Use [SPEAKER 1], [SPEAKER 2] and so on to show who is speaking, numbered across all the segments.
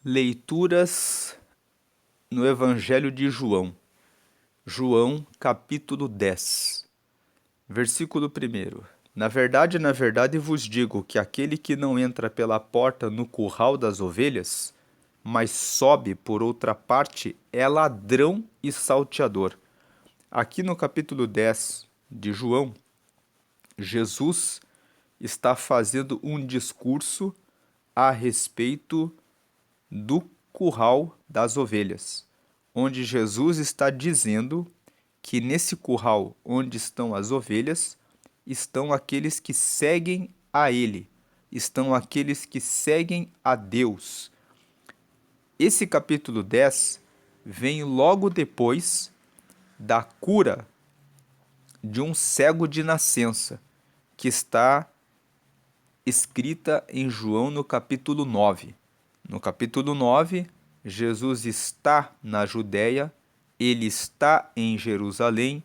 [SPEAKER 1] Leituras no Evangelho de João. João, capítulo 10. Versículo 1. Na verdade vos digo que aquele que não entra pela porta no curral das ovelhas, mas sobe por outra parte, é ladrão e salteador. Aqui no capítulo 10 de João, Jesus está fazendo um discurso a respeito do curral das ovelhas, onde Jesus está dizendo que nesse curral onde estão as ovelhas, estão aqueles que seguem a Ele, estão aqueles que seguem a Deus. Esse capítulo 10 vem logo depois da cura de um cego de nascença, que está escrita em João no capítulo 9. No capítulo 9, Jesus está na Judéia, ele está em Jerusalém,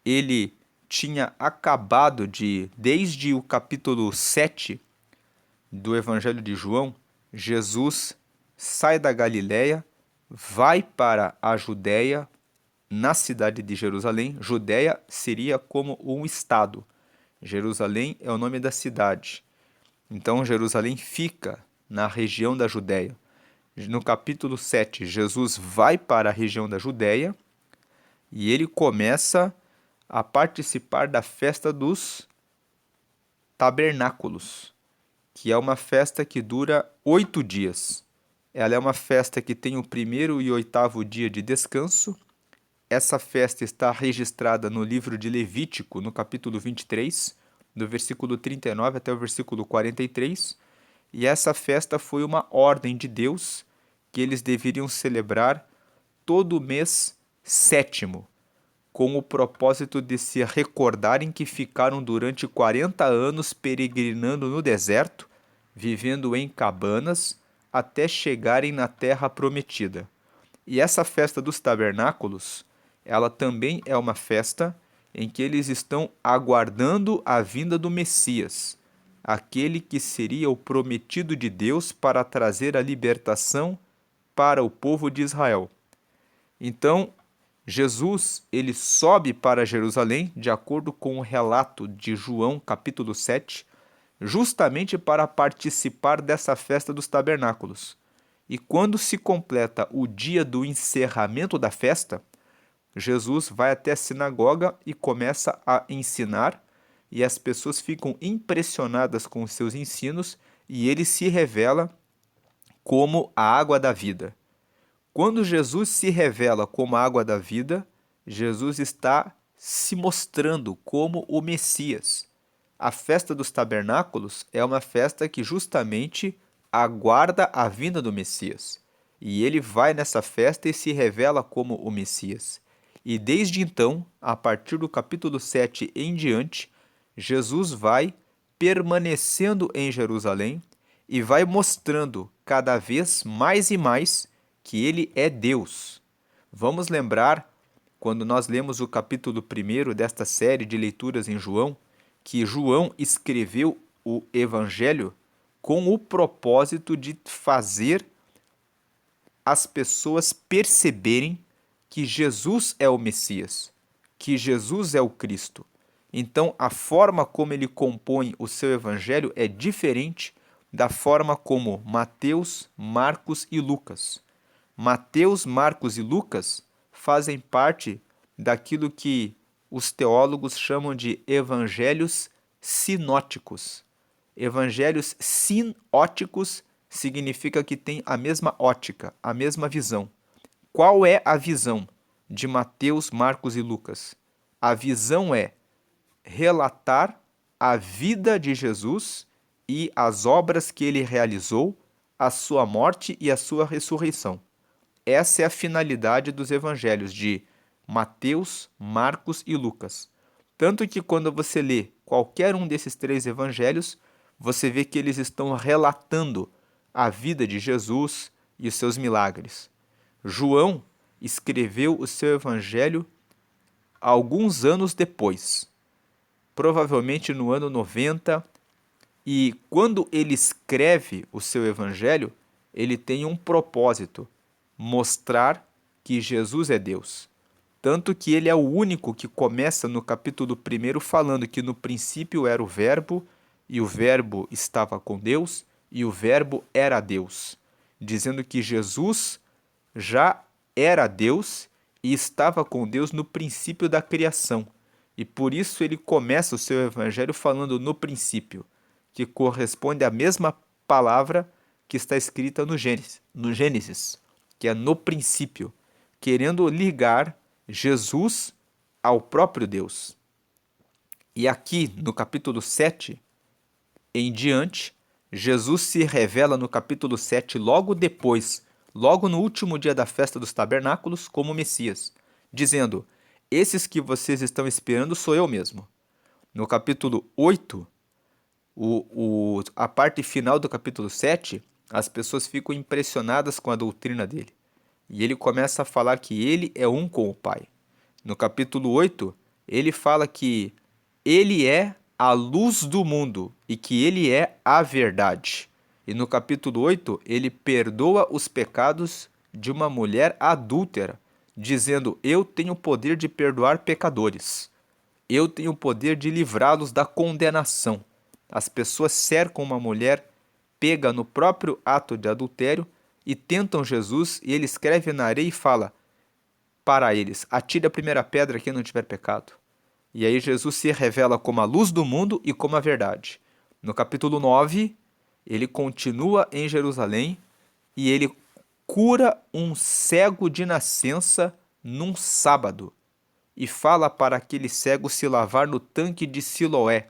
[SPEAKER 1] ele tinha acabado desde o capítulo 7 do Evangelho de João, Jesus sai da Galiléia, vai para a Judéia, na cidade de Jerusalém. Judéia seria como um estado. Jerusalém é o nome da cidade. Então, Jerusalém fica na região da Judéia. No capítulo 7, Jesus vai para a região da Judéia e ele começa a participar da festa dos tabernáculos, que é uma festa que dura 8 dias. Ela é uma festa que tem o primeiro e oitavo dia de descanso. Essa festa está registrada no livro de Levítico, no capítulo 23, do versículo 39 até o versículo 43. E essa festa foi uma ordem de Deus que eles deveriam celebrar todo o mês sétimo, com o propósito de se recordarem que ficaram durante 40 anos peregrinando no deserto, vivendo em cabanas, até chegarem na terra prometida. E essa festa dos tabernáculos, ela também é uma festa em que eles estão aguardando a vinda do Messias, aquele que seria o prometido de Deus para trazer a libertação para o povo de Israel. Então, Jesus, ele sobe para Jerusalém, de acordo com o relato de João, capítulo 7, justamente para participar dessa festa dos tabernáculos. E quando se completa o dia do encerramento da festa, Jesus vai até a sinagoga e começa a ensinar, e as pessoas ficam impressionadas com os seus ensinos, e ele se revela como a água da vida. Quando Jesus se revela como a água da vida, Jesus está se mostrando como o Messias. A festa dos tabernáculos é uma festa que justamente aguarda a vinda do Messias. E ele vai nessa festa e se revela como o Messias. E desde então, a partir do capítulo 7 em diante, Jesus vai permanecendo em Jerusalém e vai mostrando cada vez mais e mais que ele é Deus. Vamos lembrar, quando nós lemos o capítulo 1 desta série de leituras em João, que João escreveu o Evangelho com o propósito de fazer as pessoas perceberem que Jesus é o Messias, que Jesus é o Cristo. Então, a forma como ele compõe o seu Evangelho é diferente da forma como Mateus, Marcos e Lucas. Mateus, Marcos e Lucas fazem parte daquilo que os teólogos chamam de evangelhos sinóticos. Evangelhos sinóticos significa que tem a mesma ótica, a mesma visão. Qual é a visão de Mateus, Marcos e Lucas? A visão é relatar a vida de Jesus e as obras que ele realizou, a sua morte e a sua ressurreição. Essa é a finalidade dos evangelhos de Mateus, Marcos e Lucas. Tanto que quando você lê qualquer um desses três evangelhos, você vê que eles estão relatando a vida de Jesus e os seus milagres. João escreveu o seu evangelho alguns anos depois, provavelmente no ano 90, e quando ele escreve o seu evangelho, ele tem um propósito: mostrar que Jesus é Deus. Tanto que ele é o único que começa no capítulo 1 falando que no princípio era o Verbo, e o Verbo estava com Deus, e o Verbo era Deus. Dizendo que Jesus já era Deus e estava com Deus no princípio da criação. E por isso ele começa o seu evangelho falando no princípio, que corresponde à mesma palavra que está escrita no Gênesis, que é no princípio, querendo ligar Jesus ao próprio Deus. E aqui no capítulo 7 em diante, Jesus se revela no capítulo 7 logo depois, logo no último dia da festa dos tabernáculos, como Messias, dizendo: esses que vocês estão esperando sou eu mesmo. No capítulo 8, a parte final do capítulo 7, as pessoas ficam impressionadas com a doutrina dele. E ele começa a falar que ele é um com o Pai. No capítulo 8, ele fala que ele é a luz do mundo e que ele é a verdade. E no capítulo 8, ele perdoa os pecados de uma mulher adúltera, dizendo: eu tenho o poder de perdoar pecadores. Eu tenho o poder de livrá-los da condenação. As pessoas cercam uma mulher pega no próprio ato de adultério e tentam Jesus, e ele escreve na areia e fala para eles: atire a primeira pedra quem não tiver pecado. E aí Jesus se revela como a luz do mundo e como a verdade. No capítulo 9, ele continua em Jerusalém e ele cura um cego de nascença num sábado e fala para aquele cego se lavar no tanque de Siloé.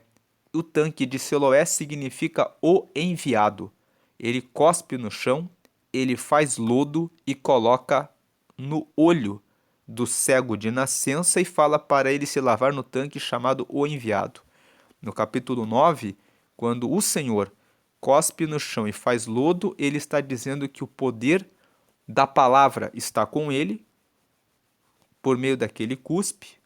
[SPEAKER 1] O tanque de Siloé significa o enviado. Ele cospe no chão, ele faz lodo e coloca no olho do cego de nascença e fala para ele se lavar no tanque chamado o enviado. No capítulo 9, quando o Senhor cospe no chão e faz lodo, ele está dizendo que o poder da palavra está com ele, por meio daquele cuspe,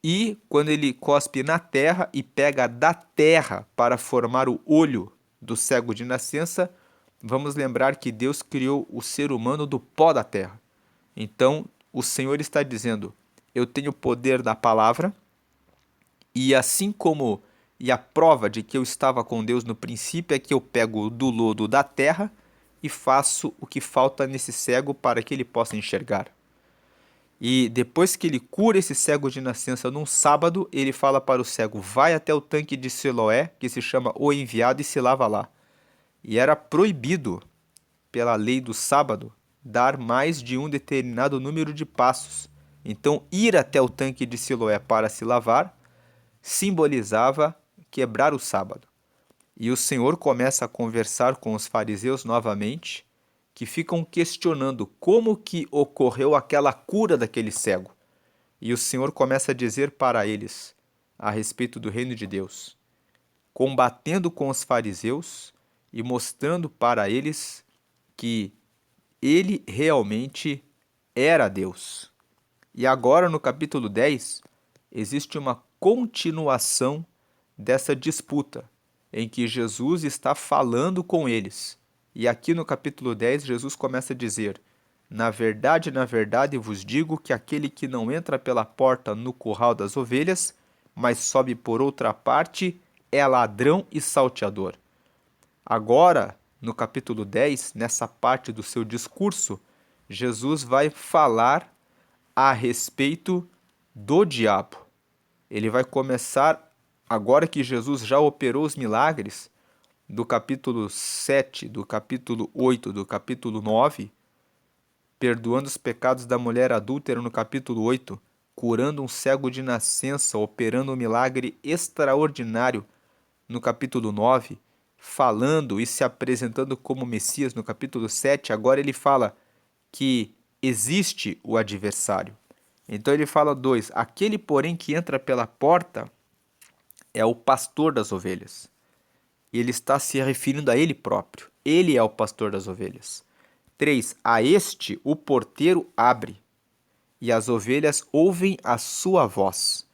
[SPEAKER 1] e quando ele cospe na terra e pega da terra para formar o olho do cego de nascença, vamos lembrar que Deus criou o ser humano do pó da terra. Então, o Senhor está dizendo: eu tenho o poder da palavra, e assim como, e a prova de que eu estava com Deus no princípio é que eu pego do lodo da terra e faço o que falta nesse cego para que ele possa enxergar. E depois que ele cura esse cego de nascença num sábado, ele fala para o cego: vai até o tanque de Siloé, que se chama o enviado, e se lava lá. E era proibido, pela lei do sábado, dar mais de um determinado número de passos. Então, ir até o tanque de Siloé para se lavar simbolizava quebrar o sábado. E o Senhor começa a conversar com os fariseus novamente, que ficam questionando como que ocorreu aquela cura daquele cego. E o Senhor começa a dizer para eles a respeito do reino de Deus, combatendo com os fariseus e mostrando para eles que ele realmente era Deus. E agora no capítulo 10 existe uma continuação dessa disputa, em que Jesus está falando com eles. E aqui no capítulo 10, Jesus começa a dizer: na verdade, vos digo que aquele que não entra pela porta no curral das ovelhas, mas sobe por outra parte, é ladrão e salteador. Agora, no capítulo 10, nessa parte do seu discurso, Jesus vai falar a respeito do diabo. Ele vai começar, agora que Jesus já operou os milagres, do capítulo 7, do capítulo 8, do capítulo 9, perdoando os pecados da mulher adúltera no capítulo 8, curando um cego de nascença, operando um milagre extraordinário no capítulo 9, falando e se apresentando como Messias no capítulo 7, agora ele fala que existe o adversário. Então ele fala 2: aquele, porém, que entra pela porta é o pastor das ovelhas. E ele está se referindo a ele próprio. Ele é o pastor das ovelhas. 3: a este o porteiro abre, e as ovelhas ouvem a sua voz,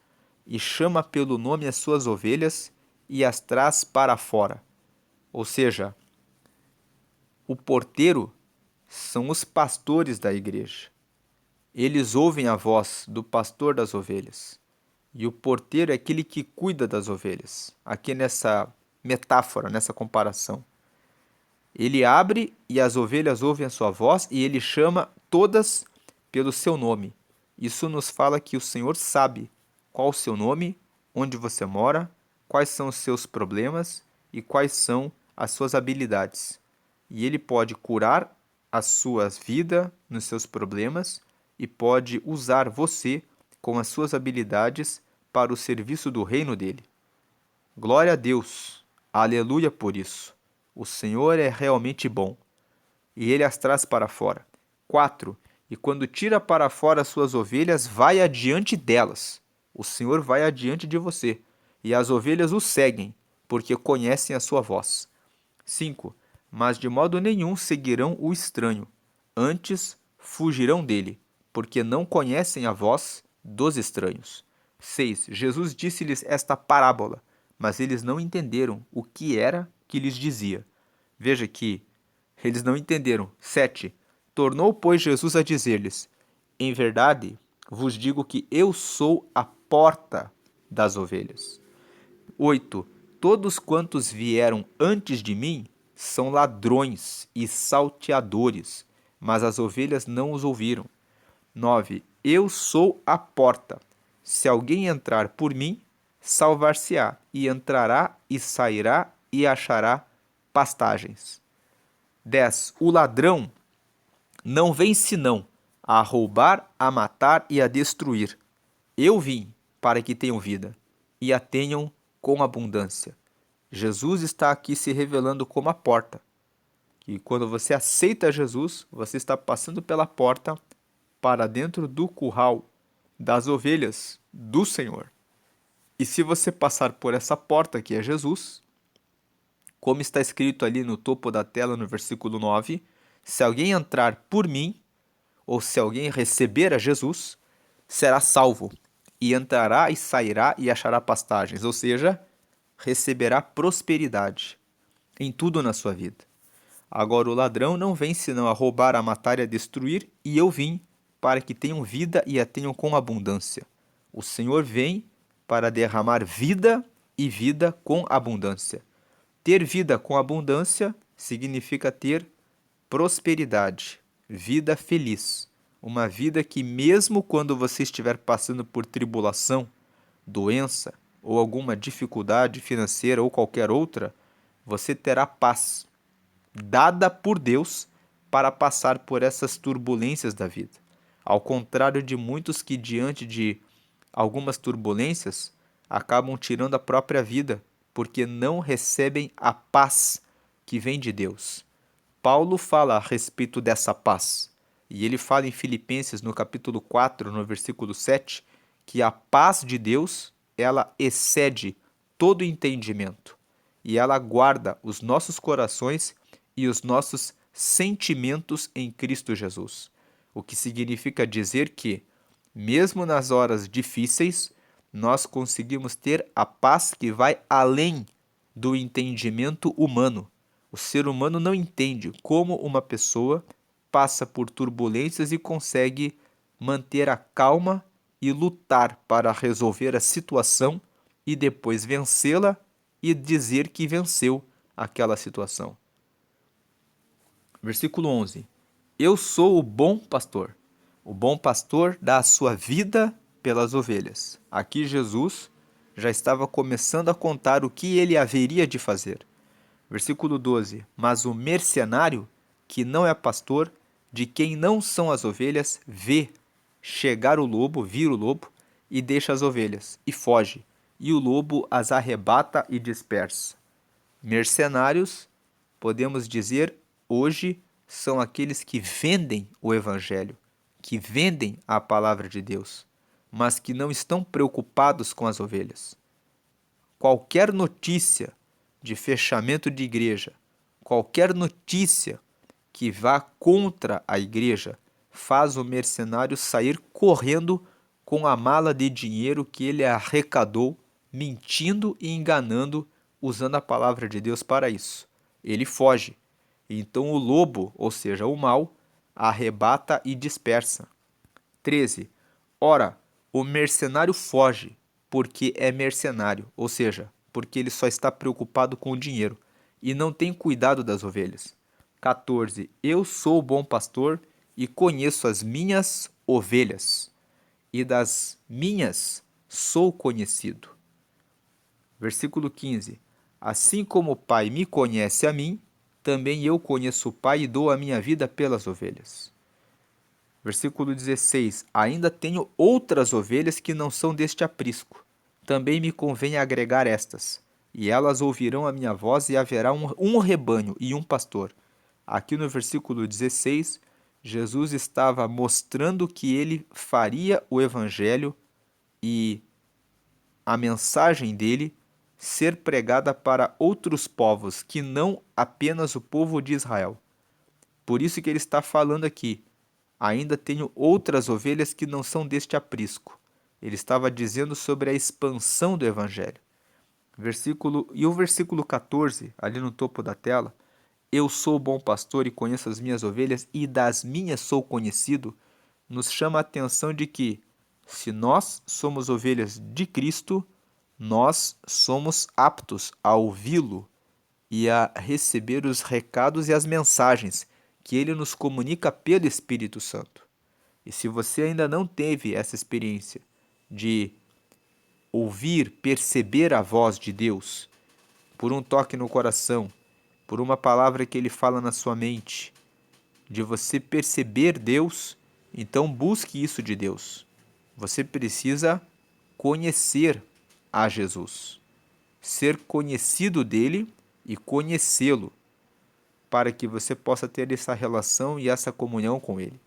[SPEAKER 1] e chama pelo nome as suas ovelhas e as traz para fora. Ou seja, O porteiro são os pastores da igreja. Eles ouvem a voz do pastor das ovelhas. E o porteiro é aquele que cuida das ovelhas. Aqui nessa metáfora, nessa comparação. Ele abre e as ovelhas ouvem a sua voz e ele chama todas pelo seu nome. Isso nos fala que o Senhor sabe qual o seu nome, onde você mora, quais são os seus problemas e quais são as suas habilidades. E ele pode curar a sua vida nos seus problemas e pode usar você com as suas habilidades para o serviço do reino dele. Glória a Deus! Aleluia por isso! O Senhor é realmente bom e ele as traz para fora. 4. E quando tira para fora as suas ovelhas, vai adiante delas. O Senhor vai adiante de você e as ovelhas o seguem, porque conhecem a sua voz. 5. Mas de modo nenhum seguirão o estranho, antes fugirão dele, porque não conhecem a voz dos estranhos. 6. Jesus disse-lhes esta parábola, mas eles não entenderam o que era que lhes dizia. Veja que eles não entenderam. 7. Tornou, pois, Jesus a dizer-lhes: Em verdade, vos digo que eu sou a porta das ovelhas. 8. Todos quantos vieram antes de mim são ladrões e salteadores, mas as ovelhas não os ouviram. 9. Eu sou a porta. Se alguém entrar por mim, salvar-se-á, e entrará e sairá e achará pastagens. 10. O ladrão não vem senão a roubar, a matar e a destruir. Eu vim para que tenham vida e a tenham com abundância. Jesus está aqui se revelando como a porta. E quando você aceita Jesus, você está passando pela porta para dentro do curral das ovelhas do Senhor. E se você passar por essa porta que é Jesus, como está escrito ali no topo da tela no versículo 9, se alguém entrar por mim, ou se alguém receber a Jesus, será salvo, e entrará e sairá e achará pastagens, ou seja, receberá prosperidade em tudo na sua vida. Agora o ladrão não vem senão a roubar, a matar e a destruir, e eu vim para que tenham vida e a tenham com abundância. O Senhor vem para derramar vida e vida com abundância. Ter vida com abundância significa ter prosperidade, vida feliz. Uma vida que, mesmo quando você estiver passando por tribulação, doença ou alguma dificuldade financeira ou qualquer outra, você terá paz, dada por Deus para passar por essas turbulências da vida. Ao contrário de muitos que, diante de algumas turbulências, acabam tirando a própria vida, porque não recebem a paz que vem de Deus. Paulo fala a respeito dessa paz, e ele fala em Filipenses, no capítulo 4, no versículo 7, que a paz de Deus, ela excede todo entendimento, e ela guarda os nossos corações e os nossos sentimentos em Cristo Jesus. O que significa dizer que, mesmo nas horas difíceis, nós conseguimos ter a paz que vai além do entendimento humano. O ser humano não entende como uma pessoa passa por turbulências e consegue manter a calma e lutar para resolver a situação e depois vencê-la e dizer que venceu aquela situação. Versículo 11. Eu sou o bom pastor. O bom pastor dá a sua vida pelas ovelhas. Aqui Jesus já estava começando a contar o que ele haveria de fazer. Versículo 12. Mas o mercenário, que não é pastor, de quem não são as ovelhas, vê chegar o lobo, vir o lobo, e deixa as ovelhas, e foge, e o lobo as arrebata e dispersa. Mercenários, podemos dizer, hoje, são aqueles que vendem o evangelho, que vendem a palavra de Deus, mas que não estão preocupados com as ovelhas. Qualquer notícia de fechamento de igreja, qualquer notícia que vá contra a igreja, faz o mercenário sair correndo com a mala de dinheiro que ele arrecadou, mentindo e enganando, usando a palavra de Deus para isso. Ele foge. Então o lobo, ou seja, o mal, arrebata e dispersa. 13. Ora, o mercenário foge, porque é mercenário, ou seja, porque ele só está preocupado com o dinheiro e não tem cuidado das ovelhas. 14. Eu sou o bom pastor e conheço as minhas ovelhas, e das minhas sou conhecido. Versículo 15. Assim como o Pai me conhece a mim, também eu conheço o Pai e dou a minha vida pelas ovelhas. Versículo 16. Ainda tenho outras ovelhas que não são deste aprisco. Também me convém agregar estas, e elas ouvirão a minha voz, e haverá um rebanho e um pastor. Aqui no versículo 16, Jesus estava mostrando que ele faria o evangelho e a mensagem dele ser pregada para outros povos, que não apenas o povo de Israel. Por isso que ele está falando aqui: ainda tenho outras ovelhas que não são deste aprisco. Ele estava dizendo sobre a expansão do evangelho. E o versículo 14, ali no topo da tela: eu sou o bom pastor e conheço as minhas ovelhas, e das minhas sou conhecido, nos chama a atenção de que, se nós somos ovelhas de Cristo, nós somos aptos a ouvi-lo e a receber os recados e as mensagens que ele nos comunica pelo Espírito Santo. E se você ainda não teve essa experiência de ouvir, perceber a voz de Deus, por um toque no coração, por uma palavra que ele fala na sua mente, de você perceber Deus, então busque isso de Deus. Você precisa conhecer a Jesus, ser conhecido dele e conhecê-lo, para que você possa ter essa relação e essa comunhão com ele.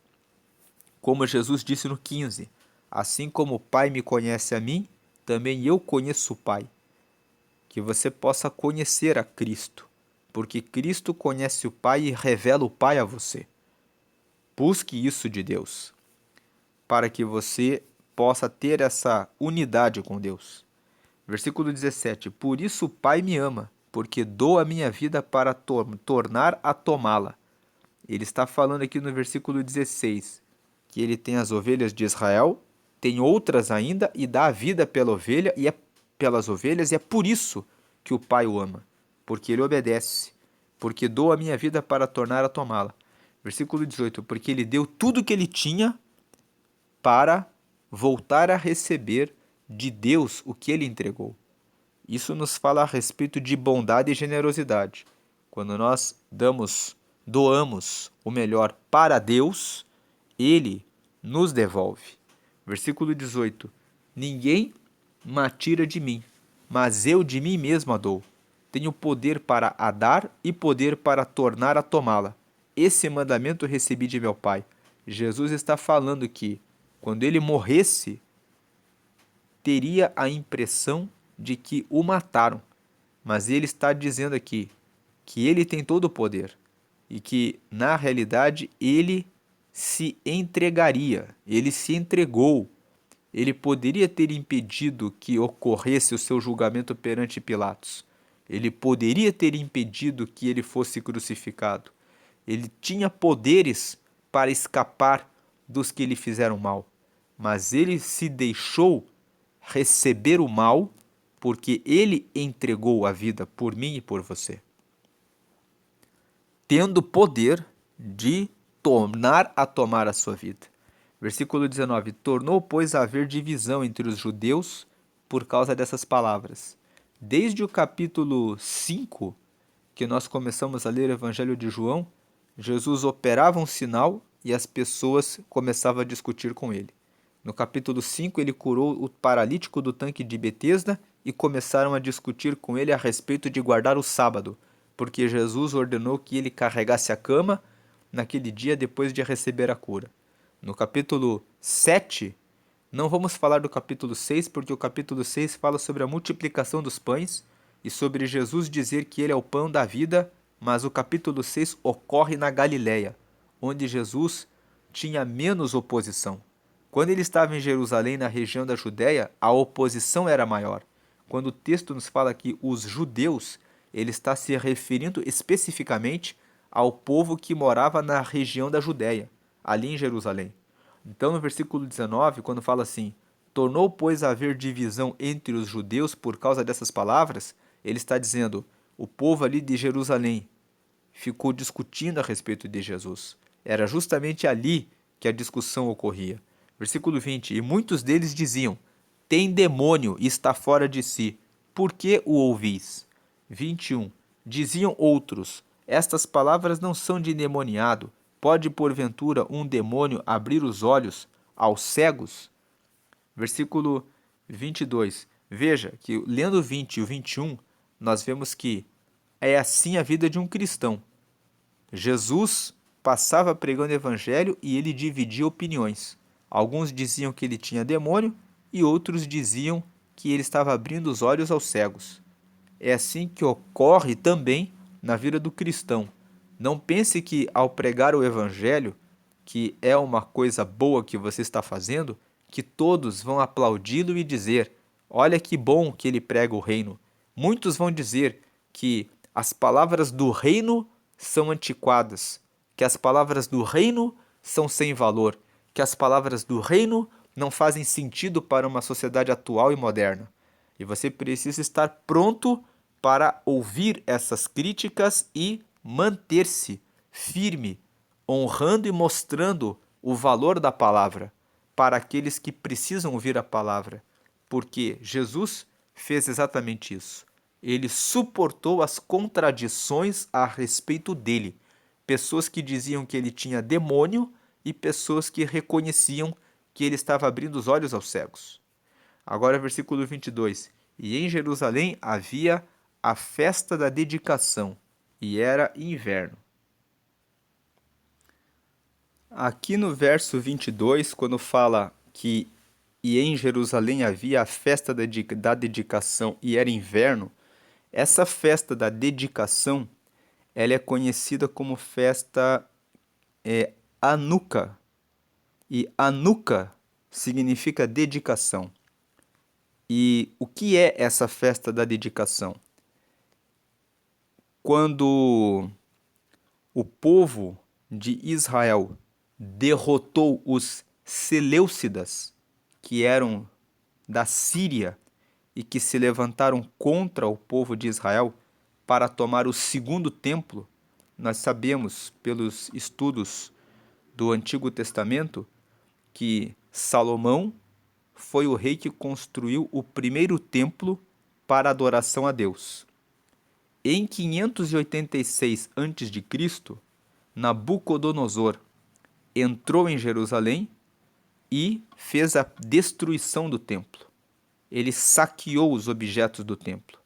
[SPEAKER 1] Como Jesus disse no 15: assim como o Pai me conhece a mim, também eu conheço o Pai. Que você possa conhecer a Cristo, porque Cristo conhece o Pai e revela o Pai a você. Busque isso de Deus, para que você possa ter essa unidade com Deus. Versículo 17. Por isso o Pai me ama, porque dou a minha vida para tornar a tomá-la. Ele está falando aqui no versículo 16 que ele tem as ovelhas de Israel, tem outras ainda e dá a vida pela ovelha e pelas ovelhas, e é por isso que o Pai o ama, porque ele obedece, porque dou a minha vida para tornar a tomá-la. Versículo 18, porque ele deu tudo o que ele tinha para voltar a receber de Deus o que ele entregou. Isso nos fala a respeito de bondade e generosidade. Quando nós doamos o melhor para Deus, ele nos devolve. Versículo 18. Ninguém me tira de mim, mas eu de mim mesmo a dou. Tenho poder para a dar e poder para tornar a tomá-la. Esse mandamento recebi de meu Pai. Jesus está falando que, quando ele morresse, teria a impressão de que o mataram. Mas ele está dizendo aqui que ele tem todo o poder e que, na realidade, ele se entregaria, ele se entregou. Ele poderia ter impedido que ocorresse o seu julgamento perante Pilatos. Ele poderia ter impedido que ele fosse crucificado. Ele tinha poderes para escapar dos que lhe fizeram mal. Mas ele se deixou receber o mal porque ele entregou a vida por mim e por você, tendo poder de tornar a tomar a sua vida. Versículo 19. Tornou, pois, a haver divisão entre os judeus por causa dessas palavras. Desde o capítulo 5, que nós começamos a ler o Evangelho de João, Jesus operava um sinal e as pessoas começavam a discutir com ele. No capítulo 5, ele curou o paralítico do tanque de Betesda e começaram a discutir com ele a respeito de guardar o sábado, porque Jesus ordenou que ele carregasse a cama naquele dia depois de receber a cura. No capítulo 7, não vamos falar do capítulo 6, porque o capítulo 6 fala sobre a multiplicação dos pães e sobre Jesus dizer que ele é o pão da vida, mas o capítulo 6 ocorre na Galileia, onde Jesus tinha menos oposição. Quando ele estava em Jerusalém, na região da Judéia, a oposição era maior. Quando o texto nos fala que os judeus, ele está se referindo especificamente ao povo que morava na região da Judéia, ali em Jerusalém. Então, no versículo 19, quando fala assim: tornou, pois, a haver divisão entre os judeus por causa dessas palavras, ele está dizendo: o povo ali de Jerusalém ficou discutindo a respeito de Jesus. Era justamente ali que a discussão ocorria. Versículo 20: e muitos deles diziam: tem demônio e está fora de si. Por que o ouvis? 21. Diziam outros: estas palavras não são de endemoniado. Pode, porventura, um demônio abrir os olhos aos cegos? Versículo 22. Veja que, lendo o 20 e o 21, nós vemos que é assim a vida de um cristão. Jesus passava pregando o evangelho e ele dividia opiniões. Alguns diziam que ele tinha demônio e outros diziam que ele estava abrindo os olhos aos cegos. É assim que ocorre também na vida do cristão. Não pense que ao pregar o evangelho, que é uma coisa boa que você está fazendo, que todos vão aplaudi-lo e dizer: olha que bom que ele prega o reino. Muitos vão dizer que as palavras do reino são antiquadas, que as palavras do reino são sem valor, que as palavras do reino não fazem sentido para uma sociedade atual e moderna. E você precisa estar pronto para ouvir essas críticas e manter-se firme, honrando e mostrando o valor da palavra para aqueles que precisam ouvir a palavra, porque Jesus fez exatamente isso. Ele suportou as contradições a respeito dele. Pessoas que diziam que ele tinha demônio e pessoas que reconheciam que ele estava abrindo os olhos aos cegos. Agora, versículo 22. E em Jerusalém havia a festa da dedicação, e era inverno. Aqui no verso 22, quando fala que e em Jerusalém havia a festa da dedicação e era inverno, essa festa da dedicação, ela é conhecida como festa Hanukkah. E Hanukkah significa dedicação. E o que é essa festa da dedicação? Quando o povo de Israel derrotou os Seleucidas, que eram da Síria e que se levantaram contra o povo de Israel para tomar o segundo templo, nós sabemos pelos estudos do Antigo Testamento que Salomão foi o rei que construiu o primeiro templo para adoração a Deus. Em 586 a.C., Nabucodonosor entrou em Jerusalém e fez a destruição do templo. Ele saqueou os objetos do templo.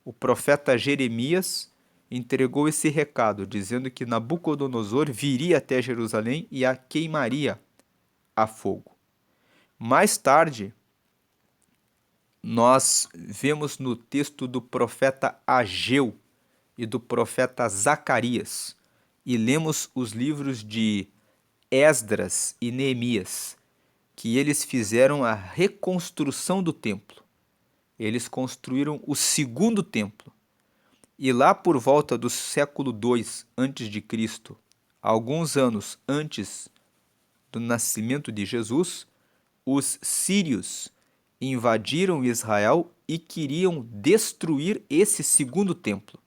[SPEAKER 1] O profeta Jeremias entregou esse recado, dizendo que Nabucodonosor viria até Jerusalém e a queimaria a fogo. Mais tarde, nós vemos no texto do profeta Ageu e do profeta Zacarias, e lemos os livros de Esdras e Neemias, que eles fizeram a reconstrução do templo. Eles construíram o segundo templo. E lá por volta do século II a.C., alguns anos antes do nascimento de Jesus, os sírios invadiram Israel e queriam destruir esse segundo templo.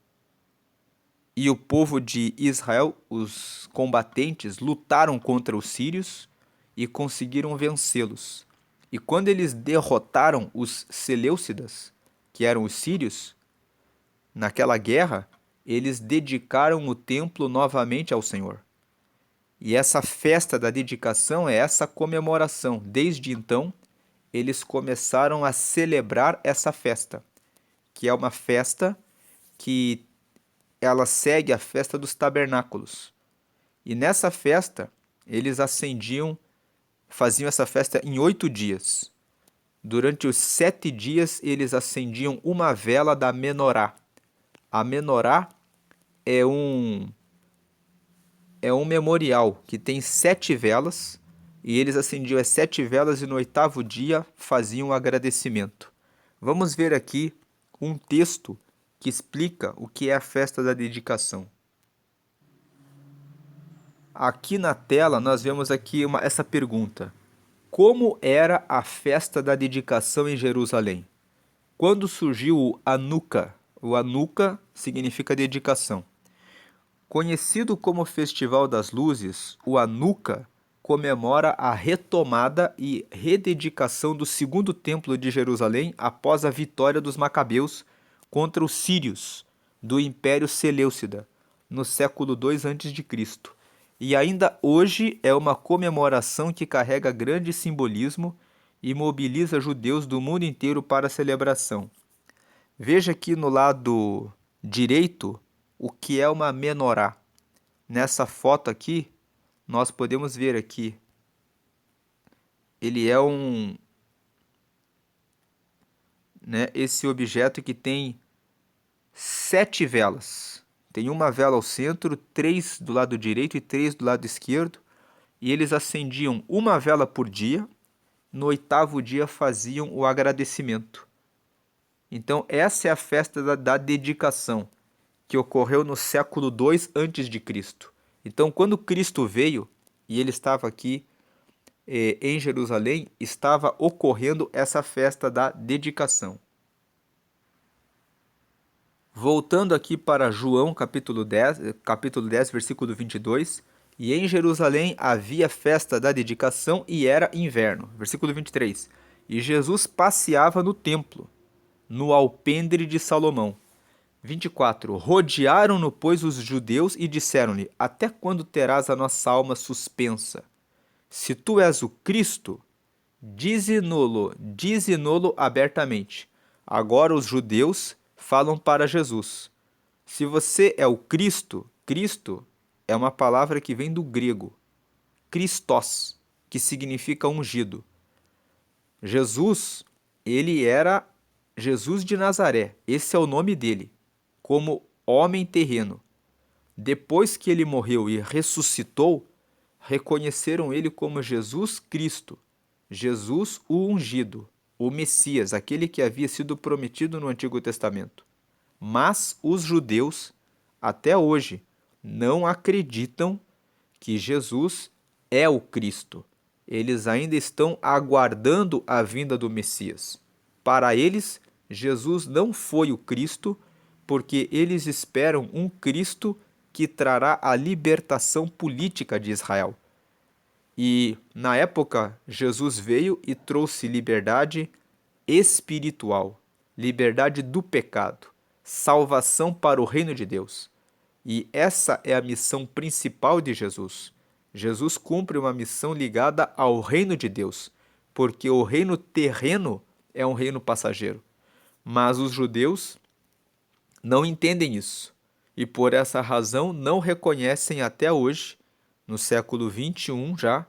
[SPEAKER 1] E o povo de Israel, os combatentes, lutaram contra os sírios e conseguiram vencê-los. E quando eles derrotaram os Seleucidas, que eram os sírios, naquela guerra, eles dedicaram o templo novamente ao Senhor. E essa festa da dedicação é essa comemoração. Desde então, eles começaram a celebrar essa festa, que é uma festa que ela segue a festa dos tabernáculos. E nessa festa, eles faziam essa festa em 8 dias. Durante os 7 dias, eles acendiam uma vela da menorá. A menorá é um memorial que tem 7 velas, e eles acendiam as 7 velas e no 8º dia faziam um agradecimento. Vamos ver aqui um texto que explica o que é a festa da dedicação. Aqui na tela nós vemos aqui essa pergunta. Como era a festa da dedicação em Jerusalém? Quando surgiu o Hanukkah? O Hanukkah significa dedicação. Conhecido como Festival das Luzes, o Hanukkah comemora a retomada e rededicação do segundo templo de Jerusalém após a vitória dos Macabeus contra os sírios do Império Seleucida no século II a.C. E ainda hoje é uma comemoração que carrega grande simbolismo e mobiliza judeus do mundo inteiro para a celebração. Veja aqui no lado direito o que é uma menorá. Nessa foto aqui, nós podemos ver aqui, ele é esse objeto que tem 7 velas. Tem uma vela ao centro, 3 do lado direito e 3 do lado esquerdo, e eles acendiam uma vela por dia. No 8º dia faziam o agradecimento. Então essa é a festa da dedicação, que ocorreu no século II a.C. Então quando Cristo veio, e ele estava aqui em Jerusalém, estava ocorrendo essa festa da dedicação. Voltando aqui para João capítulo 10, versículo 22, e em Jerusalém havia festa da dedicação e era inverno. Versículo 23, e Jesus passeava no templo, no alpendre de Salomão. 24, rodearam-no, pois, os judeus e disseram-lhe, até quando terás a nossa alma suspensa? Se tu és o Cristo, dize-no-lo abertamente. Agora os judeus falam para Jesus. Se você é o Cristo, Cristo é uma palavra que vem do grego, Christos, que significa ungido. Jesus, ele era Jesus de Nazaré, esse é o nome dele, como homem terreno. Depois que ele morreu e ressuscitou, reconheceram ele como Jesus Cristo, Jesus o ungido, o Messias, aquele que havia sido prometido no Antigo Testamento. Mas os judeus, até hoje, não acreditam que Jesus é o Cristo. Eles ainda estão aguardando a vinda do Messias. Para eles, Jesus não foi o Cristo, porque eles esperam um Cristo que trará a libertação política de Israel. E, na época, Jesus veio e trouxe liberdade espiritual, liberdade do pecado, salvação para o reino de Deus. E essa é a missão principal de Jesus. Jesus cumpre uma missão ligada ao reino de Deus, porque o reino terreno é um reino passageiro. Mas os judeus não entendem isso e por essa razão não reconhecem até hoje, no século 21 já,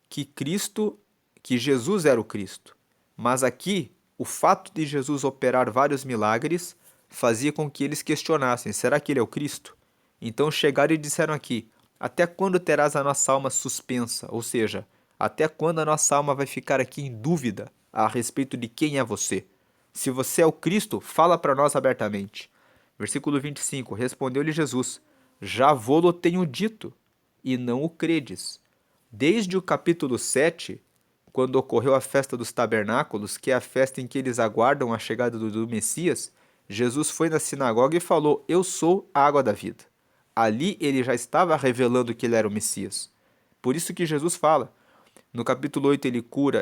[SPEAKER 1] que Jesus era o Cristo. Mas aqui, o fato de Jesus operar vários milagres fazia com que eles questionassem, será que ele é o Cristo? Então chegaram e disseram aqui, até quando terás a nossa alma suspensa? Ou seja, até quando a nossa alma vai ficar aqui em dúvida a respeito de quem é você? Se você é o Cristo, fala para nós abertamente. Versículo 25, respondeu-lhe Jesus, já vô-lo tenho dito, e não o credes. Desde o capítulo 7, quando ocorreu a festa dos tabernáculos, que é a festa em que eles aguardam a chegada do Messias, Jesus foi na sinagoga e falou, eu sou a água da vida. Ali ele já estava revelando que ele era o Messias. Por isso que Jesus fala. No capítulo 8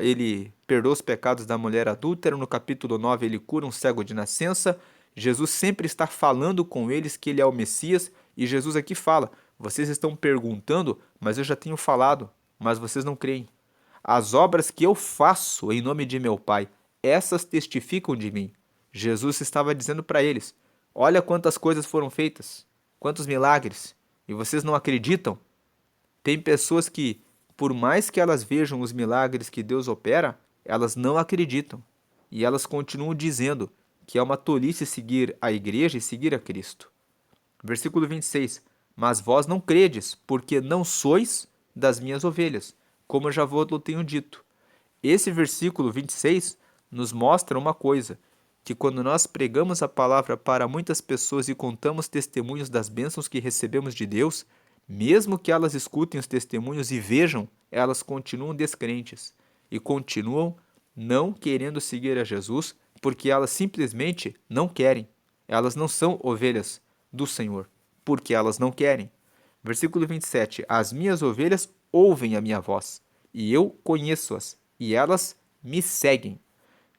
[SPEAKER 1] ele perdoa os pecados da mulher adúltera, no capítulo 9 ele cura um cego de nascença. Jesus sempre está falando com eles que ele é o Messias e Jesus aqui fala, vocês estão perguntando, mas eu já tenho falado, mas vocês não creem. As obras que eu faço em nome de meu Pai, essas testificam de mim. Jesus estava dizendo para eles, olha quantas coisas foram feitas, quantos milagres, e vocês não acreditam? Tem pessoas que, por mais que elas vejam os milagres que Deus opera, elas não acreditam. E elas continuam dizendo que é uma tolice seguir a igreja e seguir a Cristo. Versículo 26. Mas vós não credes, porque não sois das minhas ovelhas, como eu já vos tenho dito. Esse versículo 26 nos mostra uma coisa, que quando nós pregamos a palavra para muitas pessoas e contamos testemunhos das bênçãos que recebemos de Deus, Mesmo que elas escutem os testemunhos e vejam, elas continuam descrentes e continuam não querendo seguir a Jesus porque elas simplesmente não querem. Elas não são ovelhas do Senhor, porque elas não querem. Versículo 27. As minhas ovelhas ouvem a minha voz, e eu conheço-as, e elas me seguem.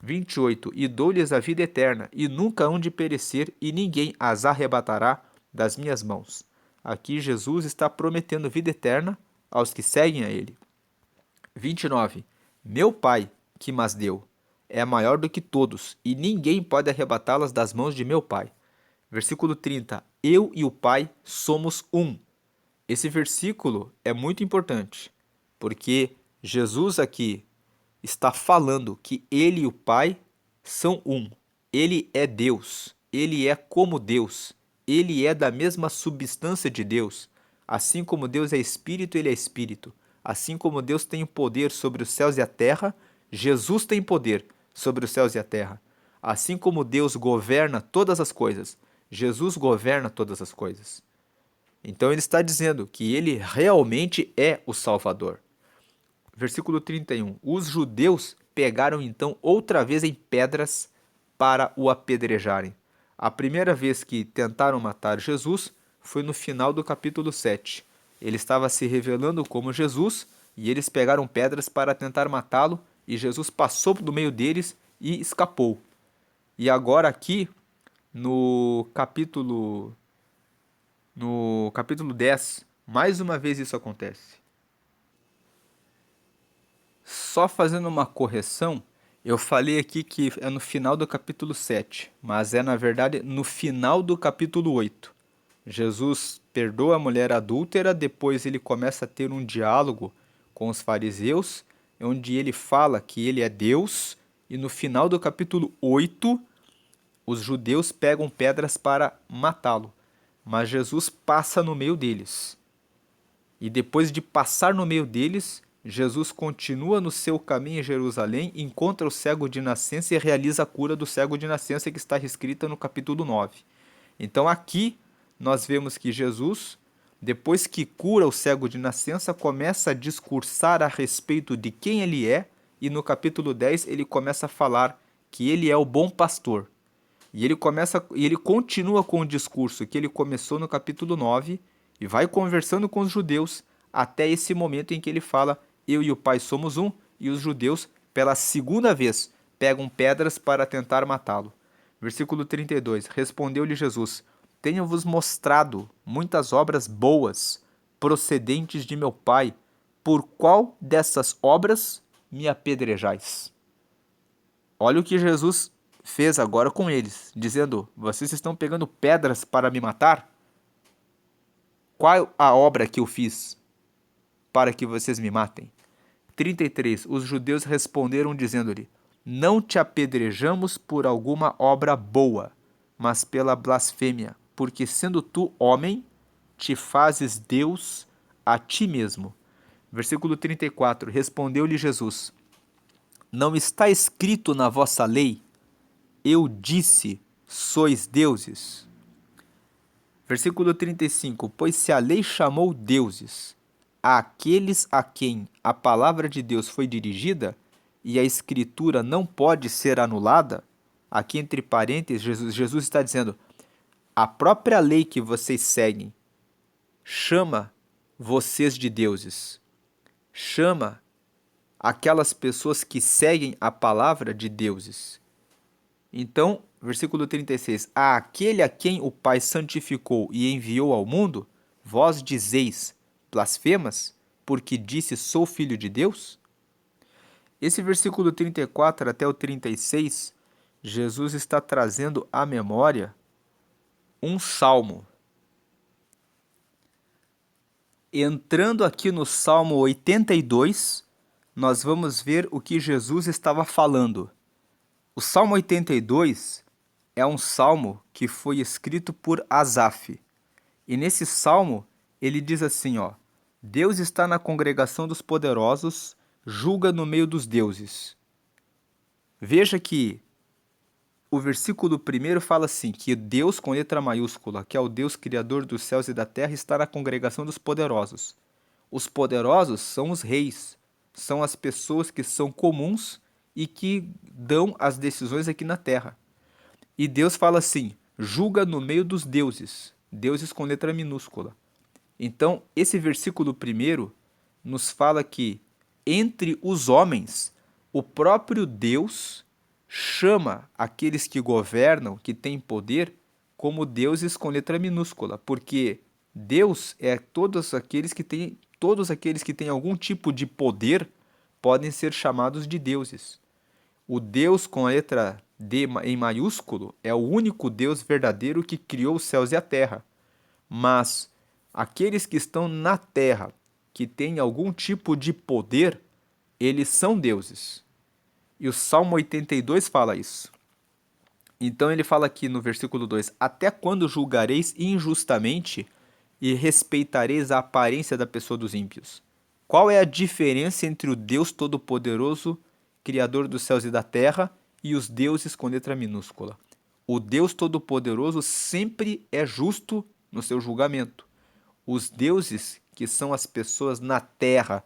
[SPEAKER 1] 28. E dou-lhes a vida eterna, e nunca hão de perecer, e ninguém as arrebatará das minhas mãos. Aqui Jesus está prometendo vida eterna aos que seguem a ele. 29. Meu Pai, que mas deu, é maior do que todos, e ninguém pode arrebatá-las das mãos de meu Pai. Versículo 30. Eu e o Pai somos um. Esse versículo é muito importante, porque Jesus aqui está falando que ele e o Pai são um. Ele é Deus, ele é como Deus, ele é da mesma substância de Deus. Assim como Deus é espírito, ele é espírito. Assim como Deus tem poder sobre os céus e a terra, Jesus tem poder sobre os céus e a terra. Assim como Deus governa todas as coisas, Jesus governa todas as coisas. Então ele está dizendo que ele realmente é o Salvador. Versículo 31. Os judeus pegaram então outra vez em pedras para o apedrejarem. A primeira vez que tentaram matar Jesus foi no final do capítulo 7. Ele estava se revelando como Jesus e eles pegaram pedras para tentar matá-lo e Jesus passou do meio deles e escapou. E agora aqui no capítulo 10, mais uma vez isso acontece. Só fazendo uma correção, eu falei aqui que é no final do capítulo 7, mas é na verdade no final do capítulo 8. Jesus perdoa a mulher adúltera, depois ele começa a ter um diálogo com os fariseus, onde ele fala que ele é Deus, e no final do capítulo 8, os judeus pegam pedras para matá-lo, mas Jesus passa no meio deles. E depois de passar no meio deles, Jesus continua no seu caminho em Jerusalém, encontra o cego de nascença e realiza a cura do cego de nascença que está escrita no capítulo 9. Então aqui nós vemos que Jesus, depois que cura o cego de nascença, começa a discursar a respeito de quem ele é, e no capítulo 10 ele começa a falar que ele é o bom pastor. E ele continua com o discurso que ele começou no capítulo 9 e vai conversando com os judeus até esse momento em que ele fala: eu e o Pai somos um, e os judeus, pela segunda vez, pegam pedras para tentar matá-lo. Versículo 32. Respondeu-lhe Jesus: tenho-vos mostrado muitas obras boas, procedentes de meu Pai. Por qual dessas obras me apedrejais? Olha o que Jesus fez agora com eles, dizendo: vocês estão pegando pedras para me matar? Qual a obra que eu fiz para que vocês me matem? 33. Os judeus responderam dizendo-lhe: não te apedrejamos por alguma obra boa, mas pela blasfêmia, porque sendo tu homem, te fazes Deus a ti mesmo. Versículo 34. Respondeu-lhe Jesus: não está escrito na vossa lei: eu disse, sois deuses? Versículo 35. Pois se a lei chamou deuses àqueles a quem a palavra de Deus foi dirigida, e a escritura não pode ser anulada, aqui entre parênteses, Jesus está dizendo: a própria lei que vocês seguem chama vocês de deuses. Chama aquelas pessoas que seguem a palavra de deuses. Então, versículo 36. Àquele a quem o Pai santificou e enviou ao mundo, vós dizeis blasfemas, porque disse sou filho de Deus? Esse versículo 34 até o 36, Jesus está trazendo à memória um salmo. Entrando aqui no Salmo 82, nós vamos ver o que Jesus estava falando. O Salmo 82 é um salmo que foi escrito por Asaf. E nesse salmo, ele diz assim, ó: Deus está na congregação dos poderosos, julga no meio dos deuses. Veja que O versículo primeiro fala assim, que Deus com letra maiúscula, que é o Deus criador dos céus e da terra, está na congregação dos poderosos. Os poderosos são os reis, são as pessoas que são comuns e que dão as decisões aqui na terra. E Deus fala assim, julga no meio dos deuses, deuses com letra minúscula. Então, esse versículo primeiro nos fala que entre os homens, o próprio Deus chama aqueles que governam, que têm poder, como deuses com letra minúscula, porque Deus é todos aqueles que têm algum tipo de poder podem ser chamados de deuses. O Deus com a letra D em maiúsculo é o único Deus verdadeiro que criou os céus e a terra. Mas aqueles que estão na terra, que têm algum tipo de poder, eles são deuses. E o Salmo 82 fala isso. Então ele fala aqui no versículo 2: Até quando julgareis injustamente e respeitareis a aparência da pessoa dos ímpios? Qual é a diferença entre o Deus Todo-Poderoso, Criador dos céus e da terra, e os deuses com letra minúscula? O Deus Todo-Poderoso sempre é justo no seu julgamento. Os deuses, que são as pessoas na terra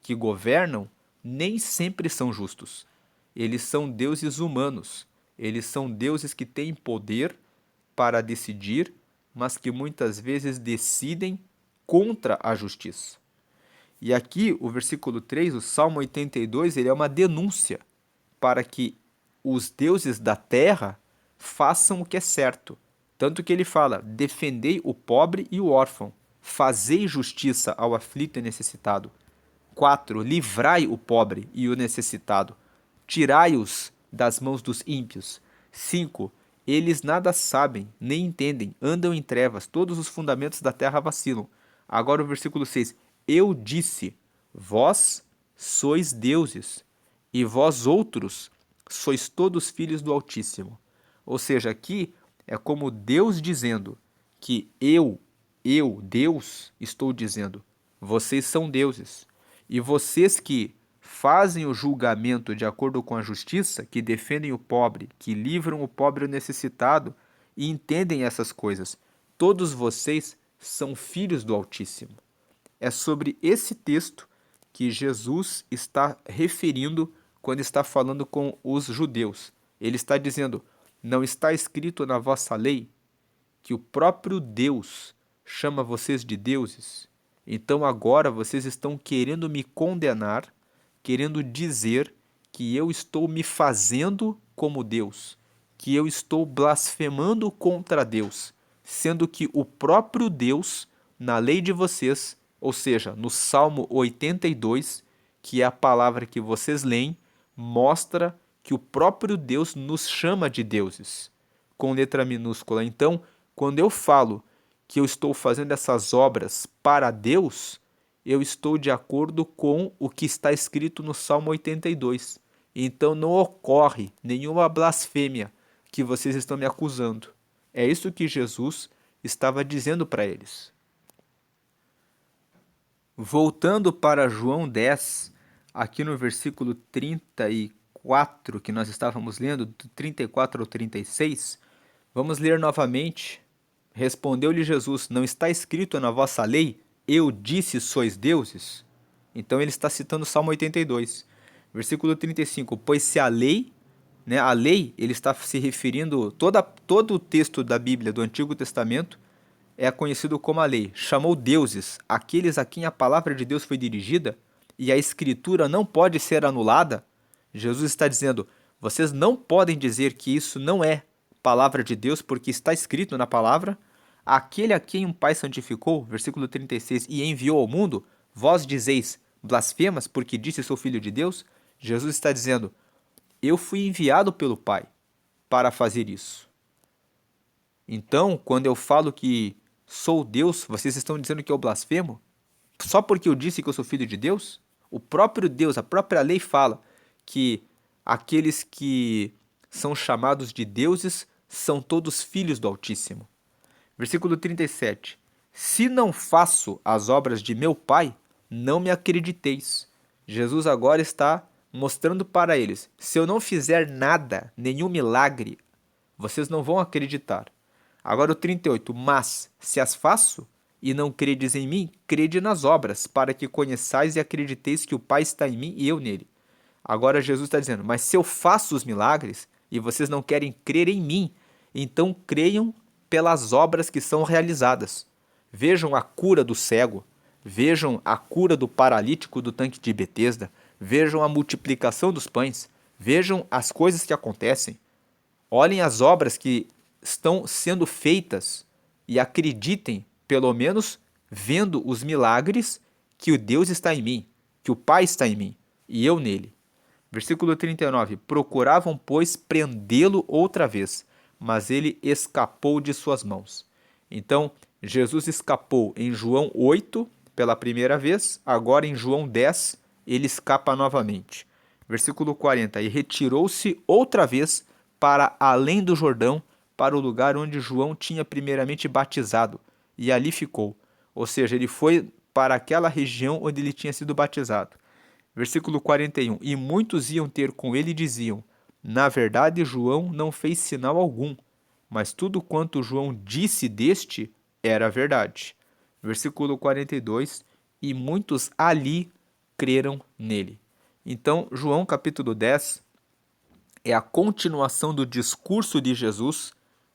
[SPEAKER 1] que governam, nem sempre são justos. Eles são deuses humanos. Eles são deuses que têm poder para decidir, mas que muitas vezes decidem contra a justiça. E aqui, o versículo 3, o Salmo 82, ele é uma denúncia para que os deuses da terra façam o que é certo. Tanto que ele fala, defendei o pobre e o órfão, fazei justiça ao aflito e necessitado. 4. Livrai o pobre e o necessitado, tirai-os das mãos dos ímpios. 5. Eles nada sabem, nem entendem, andam em trevas, todos os fundamentos da terra vacilam. Agora o versículo 6. Eu disse, vós sois deuses, e vós outros sois todos filhos do Altíssimo. Ou seja, aqui é como Deus dizendo que Deus, estou dizendo, vocês são deuses. E vocês que fazem o julgamento de acordo com a justiça, que defendem o pobre, que livram o pobre e o necessitado e entendem essas coisas, todos vocês são filhos do Altíssimo. É sobre esse texto que Jesus está referindo quando está falando com os judeus. Ele está dizendo, não está escrito na vossa lei que o próprio Deus chama vocês de deuses? Então agora vocês estão querendo me condenar, querendo dizer que eu estou me fazendo como Deus, que eu estou blasfemando contra Deus, sendo que o próprio Deus, na lei de vocês, ou seja, no Salmo 82, que é a palavra que vocês leem, mostra que o próprio Deus nos chama de deuses, com letra minúscula. Então, quando eu falo que eu estou fazendo essas obras para Deus, eu estou de acordo com o que está escrito no Salmo 82. Então não ocorre nenhuma blasfêmia que vocês estão me acusando. É isso que Jesus estava dizendo para eles. Voltando para João 10, aqui no versículo 34, que nós estávamos lendo, do 34 ao 36, vamos ler novamente. Respondeu-lhe Jesus, não está escrito na vossa lei, eu disse sois deuses? Então ele está citando o Salmo 82. Versículo 35, pois se a lei, ele está se referindo, todo o texto da Bíblia, do Antigo Testamento, é conhecido como a lei. Chamou deuses aqueles a quem a palavra de Deus foi dirigida e a escritura não pode ser anulada. Jesus está dizendo, vocês não podem dizer que isso não é palavra de Deus porque está escrito na palavra. Aquele a quem um pai santificou, versículo 36, e enviou ao mundo, vós dizeis blasfemas porque disse sou filho de Deus? Jesus está dizendo, eu fui enviado pelo Pai para fazer isso. Então, quando eu falo que sou Deus, vocês estão dizendo que eu blasfemo? Só porque eu disse que eu sou filho de Deus? O próprio Deus, a própria lei fala que aqueles que são chamados de deuses são todos filhos do Altíssimo. Versículo 37. Se não faço as obras de meu Pai, não me acrediteis. Jesus agora está mostrando para eles, se eu não fizer nada, nenhum milagre vocês não vão acreditar. Agora o 38, mas se as faço e não credes em mim, crede nas obras, para que conheçais e acrediteis que o Pai está em mim e eu nele. Agora Jesus está dizendo, mas se eu faço os milagres e vocês não querem crer em mim, então creiam pelas obras que são realizadas. Vejam a cura do cego, vejam a cura do paralítico do tanque de Betesda, vejam a multiplicação dos pães, vejam as coisas que acontecem. Olhem as obras que estão sendo feitas e acreditem, pelo menos, vendo os milagres que o Deus está em mim, que o Pai está em mim e eu nele. Versículo 39. Procuravam, pois, prendê-lo outra vez, mas ele escapou de suas mãos. Então, Jesus escapou em João 8 pela primeira vez, agora em João 10 ele escapa novamente. Versículo 40. E retirou-se outra vez para além do Jordão, para o lugar onde João tinha primeiramente batizado, e ali ficou. Ou seja, ele foi para aquela região onde ele tinha sido batizado. Versículo 41. E muitos iam ter com ele e diziam, na verdade João não fez sinal algum, mas tudo quanto João disse deste era verdade. Versículo 42. E muitos ali creram nele. Então, João capítulo 10 é a continuação do discurso de Jesus,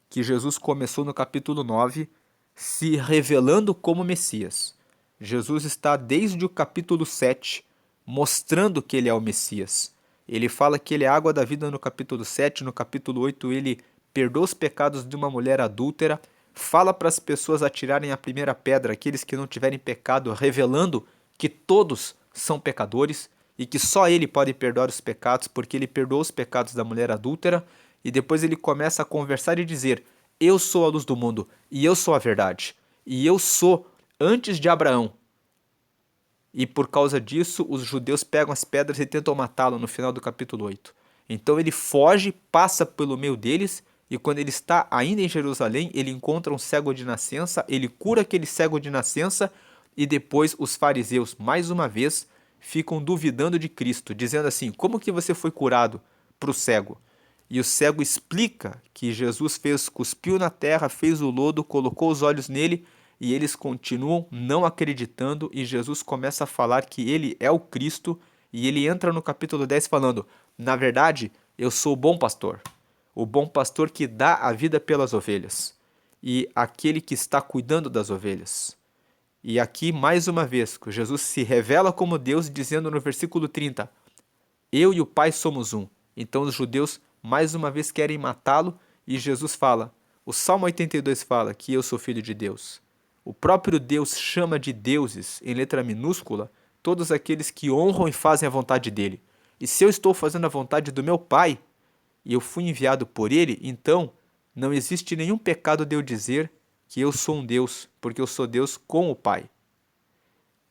[SPEAKER 1] que Jesus começou no capítulo 9, se revelando como Messias. Jesus está desde o capítulo 7 mostrando que ele é o Messias. Ele fala que ele é a água da vida no capítulo 7, no capítulo 8 ele perdoa os pecados de uma mulher adúltera, fala para as pessoas atirarem a primeira pedra, aqueles que não tiverem pecado, revelando que todos são pecadores e que só ele pode perdoar os pecados, porque ele perdoou os pecados da mulher adúltera, e depois ele começa a conversar e dizer, eu sou a luz do mundo, e eu sou a verdade, e eu sou antes de Abraão. E por causa disso, os judeus pegam as pedras e tentam matá-lo no final do capítulo 8. Então ele foge, passa pelo meio deles, e quando ele está ainda em Jerusalém, ele encontra um cego de nascença, ele cura aquele cego de nascença, e depois os fariseus, mais uma vez, ficam duvidando de Cristo, dizendo assim, como que você foi curado para o cego? E o cego explica que Jesus cuspiu na terra, fez o lodo, colocou os olhos nele, e eles continuam não acreditando, e Jesus começa a falar que ele é o Cristo, e ele entra no capítulo 10 falando, na verdade, eu sou o bom pastor que dá a vida pelas ovelhas, e aquele que está cuidando das ovelhas. E aqui, mais uma vez, Jesus se revela como Deus, dizendo no versículo 30, eu e o Pai somos um. Então os judeus, mais uma vez, querem matá-lo, e Jesus fala, o Salmo 82 fala que eu sou filho de Deus. O próprio Deus chama de deuses, em letra minúscula, todos aqueles que honram e fazem a vontade dele. E se eu estou fazendo a vontade do meu Pai, e eu fui enviado por ele, então não existe nenhum pecado de eu dizer que eu sou um Deus, porque eu sou Deus com o Pai.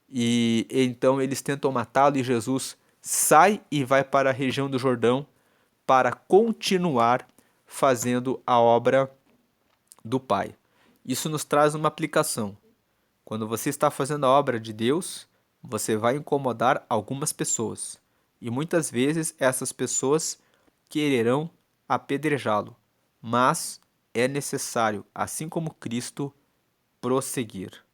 [SPEAKER 1] E então eles tentam matá-lo e Jesus sai e vai para a região do Jordão para continuar fazendo a obra do Pai. Isso nos traz uma aplicação. Quando você está fazendo a obra de Deus, você vai incomodar algumas pessoas. E muitas vezes essas pessoas quererão apedrejá-lo. Mas é necessário, assim como Cristo, prosseguir.